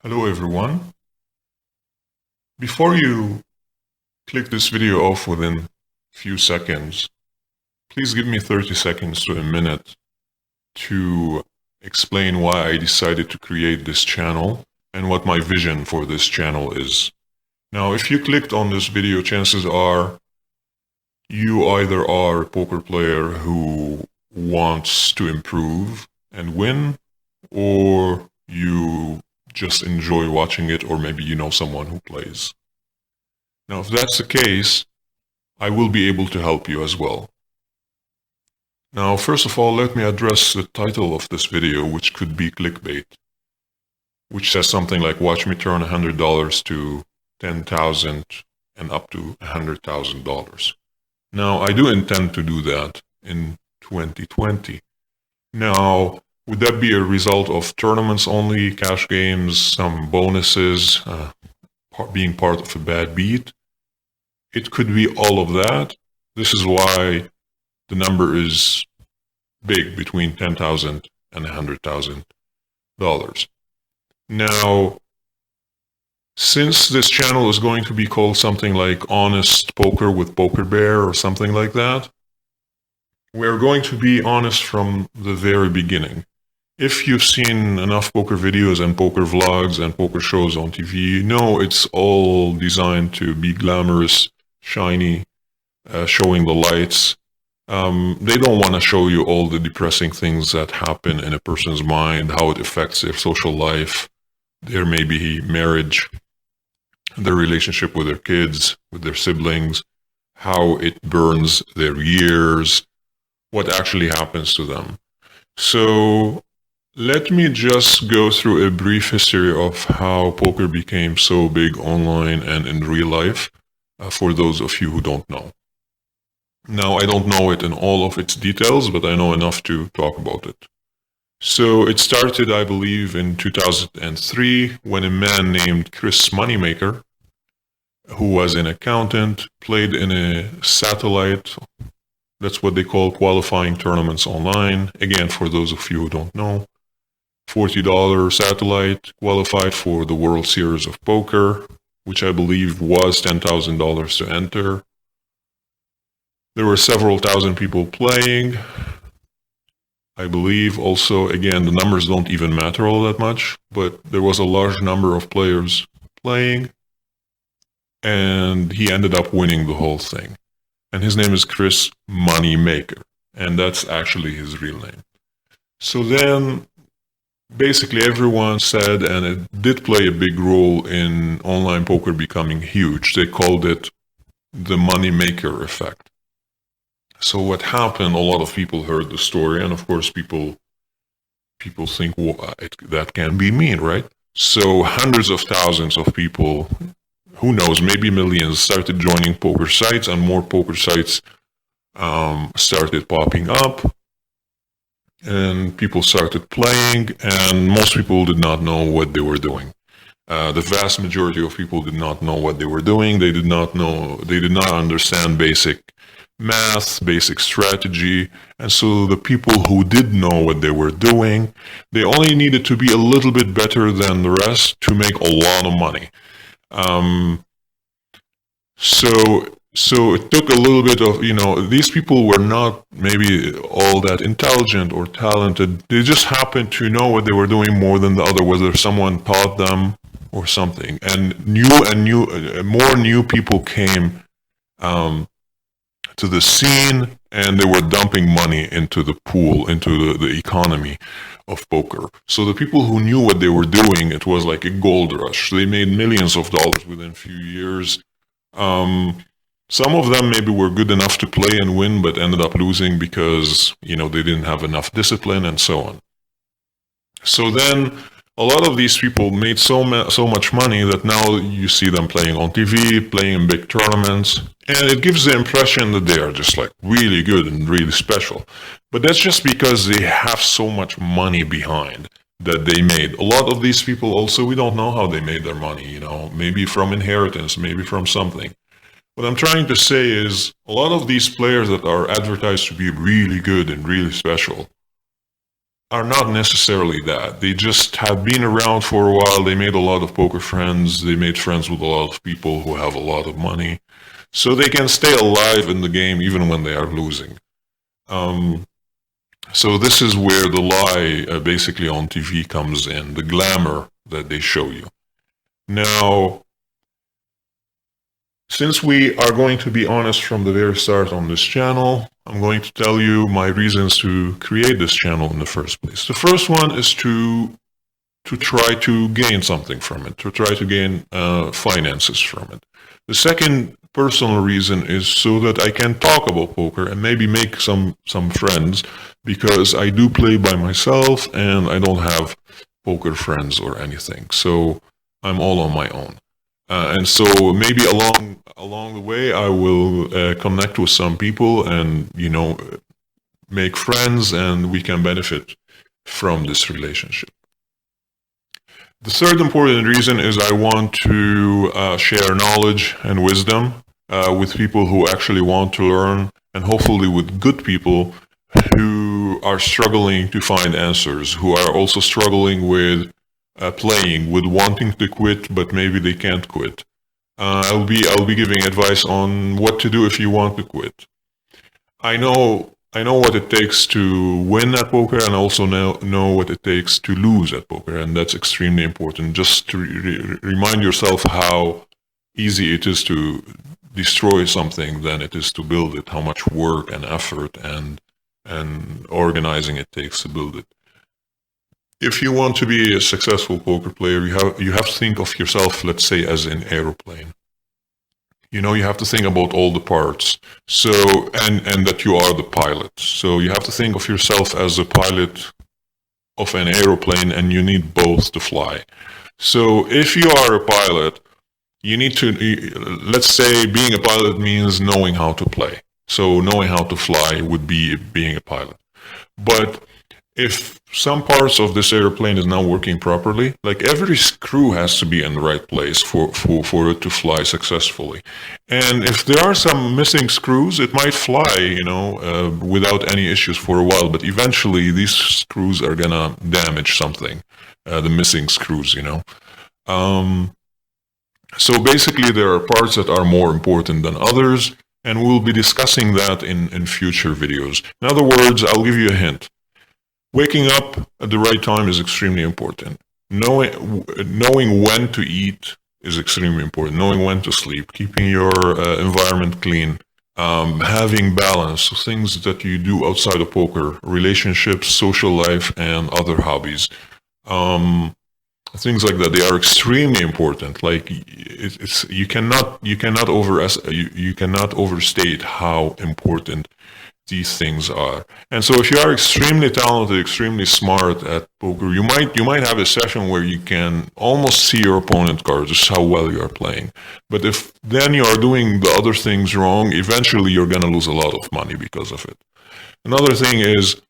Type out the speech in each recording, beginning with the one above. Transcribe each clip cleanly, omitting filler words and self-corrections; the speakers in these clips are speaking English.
Hello everyone. Before you click this video off within a few seconds, please give me 30 seconds to a minute to explain why I decided to create this channel and what my vision for this channel is. Now, if you clicked on this video, chances are you either are a poker player who wants to improve and win, or you just enjoy watching it, or maybe you know someone who plays. Now, if that's the case, I will be able to help you as well. Now, first of all, let me address the title of this video, which could be clickbait, which says something like, watch me turn $100 to $10,000 and up to $100,000. Now, I do intend to do that in 2020. Now, would that be a result of tournaments only, cash games, some bonuses, being part of a bad beat? It could be all of that. This is why the number is big, between $10,000 and $100,000. Now, since this channel is going to be called something like Honest Poker with Poker Bear or something like that, we're going to be honest from the very beginning. If you've seen enough poker videos and poker vlogs and poker shows on TV, you know it's all designed to be glamorous, shiny, showing the lights. They don't want to show you all the depressing things that happen in a person's mind, how it affects their social life, their maybe marriage, their relationship with their kids, with their siblings, how it burns their years, what actually happens to them. So let me just go through a brief history of how poker became so big online and in real life, for those of you who don't know. Now, I don't know it in all of its details, but I know enough to talk about it. So it started, I believe, in 2003 when a man named Chris Moneymaker, who was an accountant, played in a satellite. That's what they call qualifying tournaments online. Again, for those of you who don't know, $40 satellite, qualified for the World Series of Poker, which I believe was $10,000 to enter. There were several thousand people playing. I believe also, again, the numbers don't even matter all that much, but there was a large number of players playing, and he ended up winning the whole thing. And his name is Chris Moneymaker, and that's actually his real name. So then, basically everyone said, and it did play a big role in online poker becoming huge. They called it the Moneymaker effect. So what happened, a lot of people heard the story, and of course people think, well, that can be me, right? So hundreds of thousands of people, who knows, maybe millions, started joining poker sites, and more poker sites started popping up, and people started playing, and most people did not know what they were doing. The vast majority of people did not know what they were doing. They did not understand basic math, basic strategy. And so the people who did know what they were doing, they only needed to be a little bit better than the rest to make a lot of money. So it took a little bit of, these people were not maybe all that intelligent or talented. They just happened to know what they were doing more than the other, whether someone taught them or something. And more new people came to the scene, and they were dumping money into the pool, into the economy of poker. So the people who knew what they were doing, it was like a gold rush. They made millions of dollars within a few years. Some of them maybe were good enough to play and win, but ended up losing because, they didn't have enough discipline and so on. So then a lot of these people made so much money that now you see them playing on TV, playing in big tournaments, and it gives the impression that they are just like really good and really special. But that's just because they have so much money behind that they made. A lot of these people also, we don't know how they made their money, maybe from inheritance, maybe from something. What I'm trying to say is, a lot of these players that are advertised to be really good and really special, are not necessarily that. They just have been around for a while. They made a lot of poker friends. They made friends with a lot of people who have a lot of money. So they can stay alive in the game even when they are losing. So this is where the lie basically on TV comes in, the glamour that they show you. Now, since we are going to be honest from the very start on this channel, I'm going to tell you my reasons to create this channel in the first place. The first one is to try to gain something from it, to try to gain finances from it. The second personal reason is so that I can talk about poker and maybe make some friends, because I do play by myself and I don't have poker friends or anything. So I'm all on my own. And so maybe along the way, I will connect with some people and, make friends, and we can benefit from this relationship. The third important reason is I want to share knowledge and wisdom with people who actually want to learn, and hopefully with good people who are struggling to find answers, who are also struggling with playing, with wanting to quit, but maybe they can't quit. I'll be giving advice on what to do if you want to quit. I know what it takes to win at poker, and I also know what it takes to lose at poker, and that's extremely important. Just to remind yourself how easy it is to destroy something than it is to build it, how much work and effort and organizing it takes to build it. If you want to be a successful poker player, you have to think of yourself, let's say, as an airplane. You have to think about all the parts. So and that you are the pilot. So you have to think of yourself as a pilot of an airplane, and you need both to fly. So if you are a pilot, you need to, let's say, being a pilot means knowing how to play. So knowing how to fly would be being a pilot. But if some parts of this airplane is not working properly, like every screw has to be in the right place for it to fly successfully. And if there are some missing screws, it might fly, without any issues for a while. But eventually, these screws are gonna damage something, the missing screws, So basically, there are parts that are more important than others, and we'll be discussing that in future videos. In other words, I'll give you a hint. Waking up at the right time is extremely important. Knowing when to eat is extremely important. Knowing when to sleep, keeping your environment clean, having balance, things that you do outside of poker, relationships, social life, and other hobbies. Things like that, they are extremely important. Like you cannot overstate how important these things are. And so if you are extremely talented, extremely smart at poker, you might have a session where you can almost see your opponent cards, just how well you are playing. But if then you are doing the other things wrong, eventually you're going to lose a lot of money because of it. Another thing is,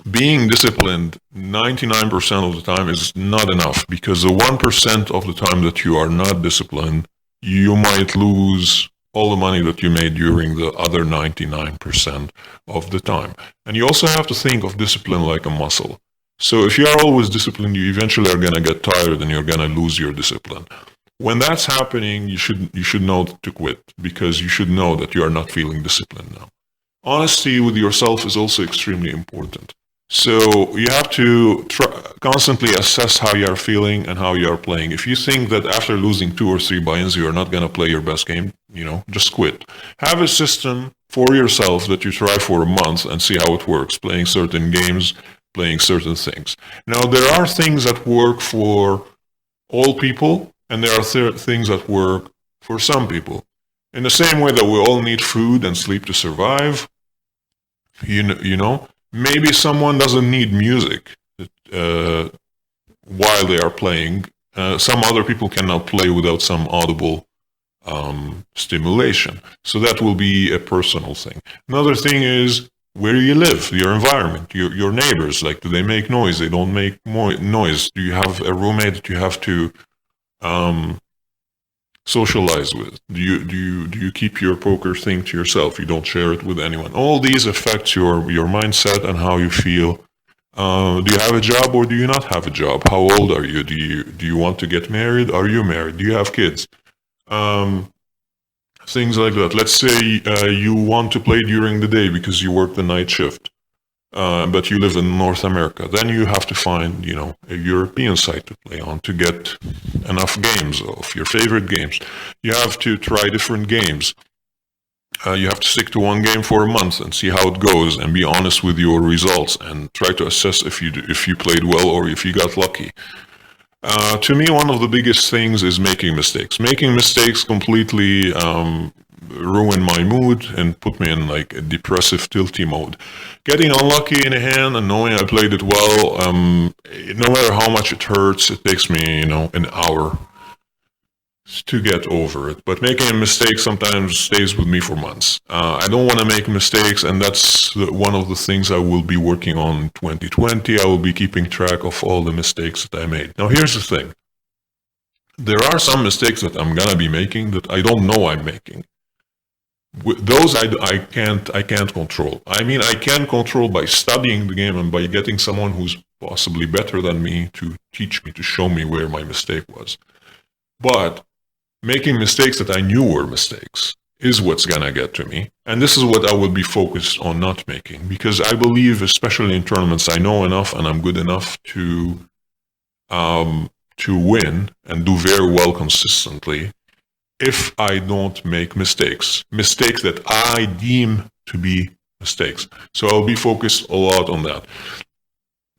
being disciplined 99% of the time is not enough, because the 1% of the time that you are not disciplined, you might lose all the money that you made during the other 99% of the time. And you also have to think of discipline like a muscle. So if you are always disciplined, you eventually are going to get tired and you're going to lose your discipline. When that's happening, you should know to quit, because you should know that you are not feeling disciplined now. Honesty with yourself is also extremely important. So you have to constantly assess how you are feeling and how you are playing. If you think that after losing 2 or 3 buy-ins you are not going to play your best game, just quit. Have a system for yourself that you try for a month and see how it works, playing certain games, playing certain things. Now, there are things that work for all people, and there are things that work for some people. In the same way that we all need food and sleep to survive, maybe someone doesn't need music while they are playing. Some other people cannot play without some audible stimulation. So that will be a personal thing. Another thing is where you live, your environment, your neighbors. Like, do they make noise? They don't make noise. Do you have a roommate that you have to socialize with? Do you keep your poker thing to yourself? You don't share it with anyone. All these affect your mindset and how you feel Do you have a job or do you not have a job? How old are you? Do you want to get married? Are you married? Do you have kids? Um, Things like that. Let's say you want to play during the day because you work the night shift, but you live in North America. Then you have to find, a European site to play on to get enough games of your favorite games. You have to try different games. You have to stick to one game for a month and see how it goes, and be honest with your results and try to assess if you played well or if you got lucky. To me, one of the biggest things is making mistakes. Making mistakes completely ruin my mood and put me in like a depressive, tilty mode. Getting unlucky in a hand and knowing I played it well, no matter how much it hurts, it takes me, an hour to get over it. But making a mistake sometimes stays with me for months. I don't want to make mistakes, and that's one of the things I will be working on in 2020. I will be keeping track of all the mistakes that I made. Now, here's the thing. There are some mistakes that I'm going to be making that I don't know I'm making. Those I can't control. I mean, I can control by studying the game and by getting someone who's possibly better than me to teach me, to show me where my mistake was. But making mistakes that I knew were mistakes is what's gonna get to me. And this is what I will be focused on not making, because I believe, especially in tournaments, I know enough and I'm good enough to win and do very well consistently if I don't make mistakes that I deem to be mistakes. So I'll be focused a lot on that.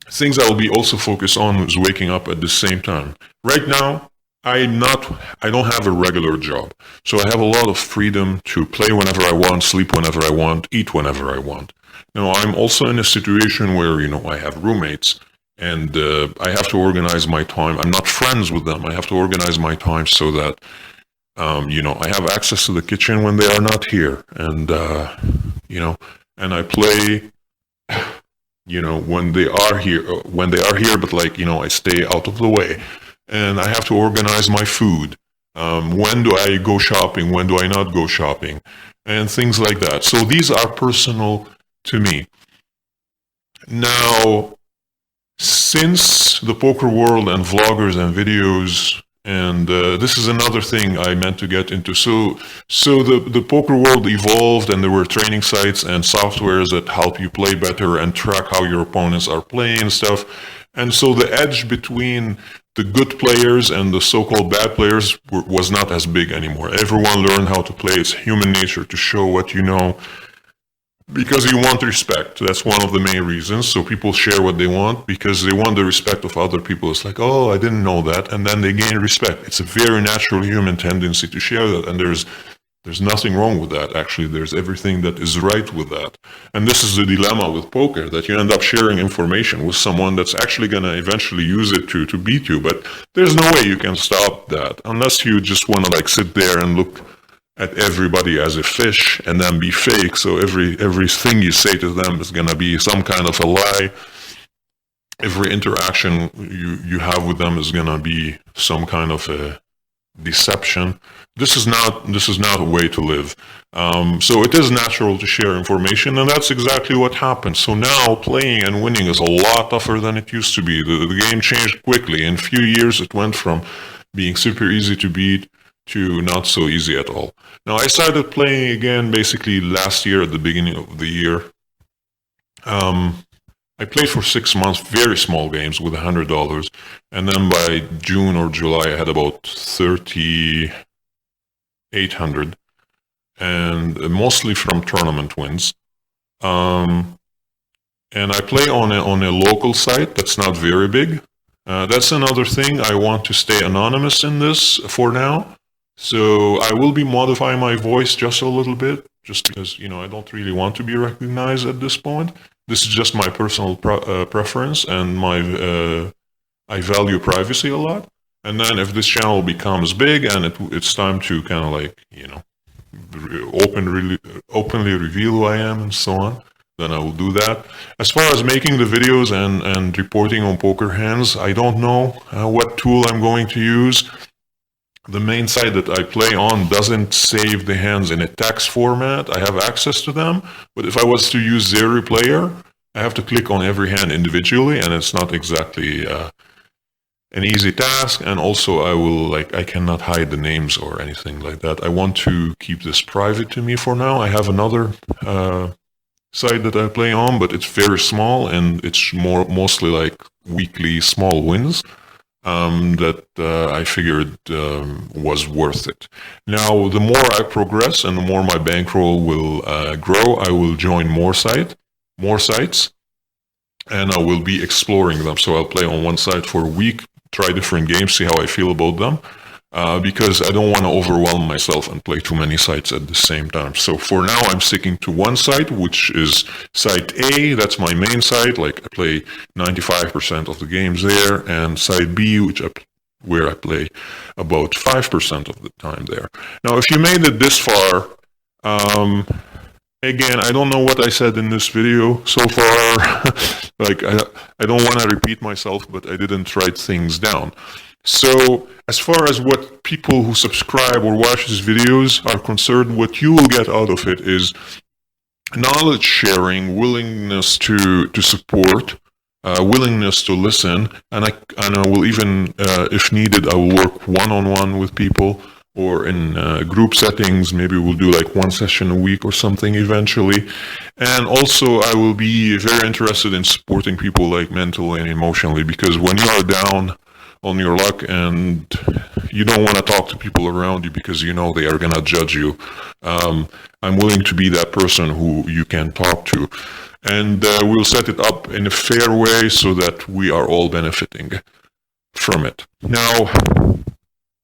Things I will be also focused on is waking up at the same time. Right now, I don't have a regular job, so I have a lot of freedom to play whenever I want, sleep whenever I want, eat whenever I want. Now, I'm also in a situation where, I have roommates, and I have to organize my time. I'm not friends with them. I have to organize my time so that, I have access to the kitchen when they are not here, and, and I play, when they are here, but I stay out of the way. And I have to organize my food. When do I go shopping? When do I not go shopping? And things like that. So these are personal to me. Now, since the poker world and vloggers and videos, and this is another thing I meant to get into. So the poker world evolved, and there were training sites and softwares that help you play better and track how your opponents are playing and stuff. And so the edge between the good players and the so-called bad players was not as big anymore. Everyone learned how to play. It's human nature to show what you know, because you want respect. That's one of the main reasons. So people share what they want because they want the respect of other people. It's like, oh, I didn't know that. And then they gain respect. It's a very natural human tendency to share that. And there's nothing wrong with that. Actually, there's everything that is right with that. And this is the dilemma with poker, that you end up sharing information with someone that's actually going to eventually use it to beat you. But there's no way you can stop that unless you just want to sit there and look at everybody as a fish and then be fake. So everything you say to them is going to be some kind of a lie. Every interaction you have with them is going to be some kind of a deception. This is not a way to live. So it is natural to share information, and that's exactly what happened. So now playing and winning is a lot tougher than it used to be. The game changed quickly. In a few years, it went from being super easy to beat to not so easy at all. Now, I started playing again basically last year at the beginning of the year. I played for 6 months, very small games with $100. And then by June or July, I had about 3,800, and mostly from tournament wins. And I play on a local site that's not very big. That's another thing. I want to stay anonymous in this for now. So I will be modifying my voice just a little bit, just because, I don't really want to be recognized at this point. This is just my personal preference, and I value privacy a lot. And then if this channel becomes big and it's time to kind of openly reveal who I am and so on, then I will do that. As far as making the videos and reporting on poker hands, I don't know what tool I'm going to use. The main site that I play on doesn't save the hands in a text format. I have access to them, but if I was to use their replayer I have to click on every hand individually, and it's not exactly an easy task. And also I cannot hide the names or anything like that. I want to keep this private to me for now. I have another site that I play on, but it's very small, and it's mostly like weekly small wins that I figured was worth it. Now, the more I progress and the more my bankroll will grow, I will join more sites, and I will be exploring them. So I'll play on one site for a week, try different games, see how I feel about them. Because I don't want to overwhelm myself and play too many sites at the same time. So for now, I'm sticking to one site, which is site A. That's my main site. Like, I play 95% of the games there, and site B, where I play about 5% of the time there. Now, if you made it this far, again, I don't know what I said in this video so far. Like, I don't want to repeat myself, but I didn't write things down. So, as far as what people who subscribe or watch these videos are concerned, what you will get out of it is knowledge sharing, willingness to support, willingness to listen, and I will even, if needed, I will work one-on-one with people, or in group settings. Maybe we'll do like one session a week or something eventually. And also, I will be very interested in supporting people like mentally and emotionally, because when you are down on your luck and you don't want to talk to people around you because you know they are going to judge you, I'm willing to be that person who you can talk to. And we'll set it up in a fair way so that we are all benefiting from it. Now,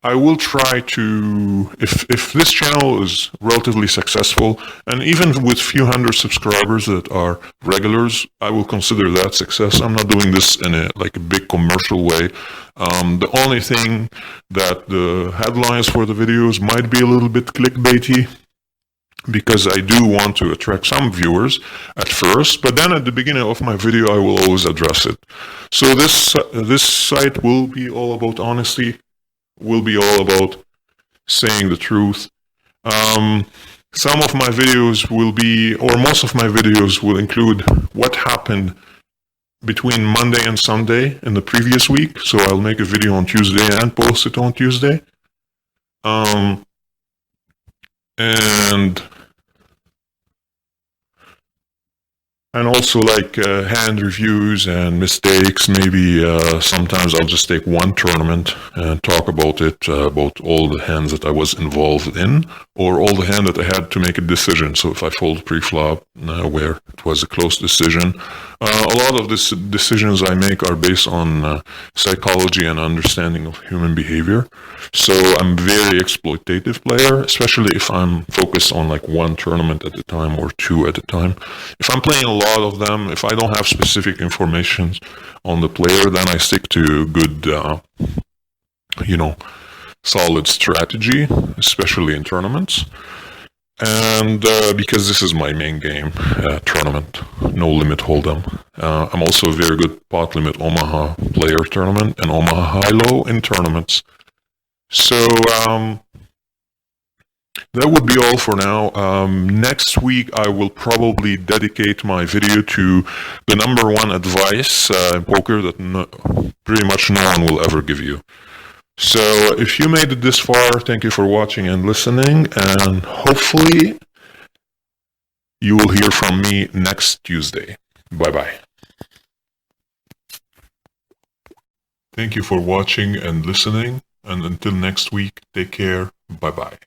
I will try to, if this channel is relatively successful, and even with few hundred subscribers that are regulars, I will consider that success. I'm not doing this in a big commercial way. The only thing that the headlines for the videos might be a little bit clickbaity, because I do want to attract some viewers at first, but then at the beginning of my video, I will always address it. So this site will be all about honesty, will be all about saying the truth. Some of my videos will be, or most of my videos will include what happened between Monday and Sunday in the previous week. So I'll make a video on Tuesday and post it on Tuesday. And also hand reviews and mistakes. Maybe sometimes I'll just take one tournament and talk about it, about all the hands that I was involved in, or all the hand that I had to make a decision. So if I fold pre-flop, where it was a close decision. A lot of the decisions I make are based on psychology and understanding of human behavior. So I'm a very exploitative player, especially if I'm focused on one tournament at a time or two at a time. If I'm playing a lot of them, if I don't have specific information on the player, then I stick to good, solid strategy, especially in tournaments. And because this is my main game, tournament, no limit hold'em. I'm also a very good pot limit Omaha player tournament and Omaha high-low in tournaments. So that would be all for now. Next week, I will probably dedicate my video to the #1 advice in poker that pretty much no one will ever give you. So if you made it this far, thank you for watching and listening, and hopefully you will hear from me next Tuesday. Bye-bye. Thank you for watching and listening, and until next week, take care. Bye-bye.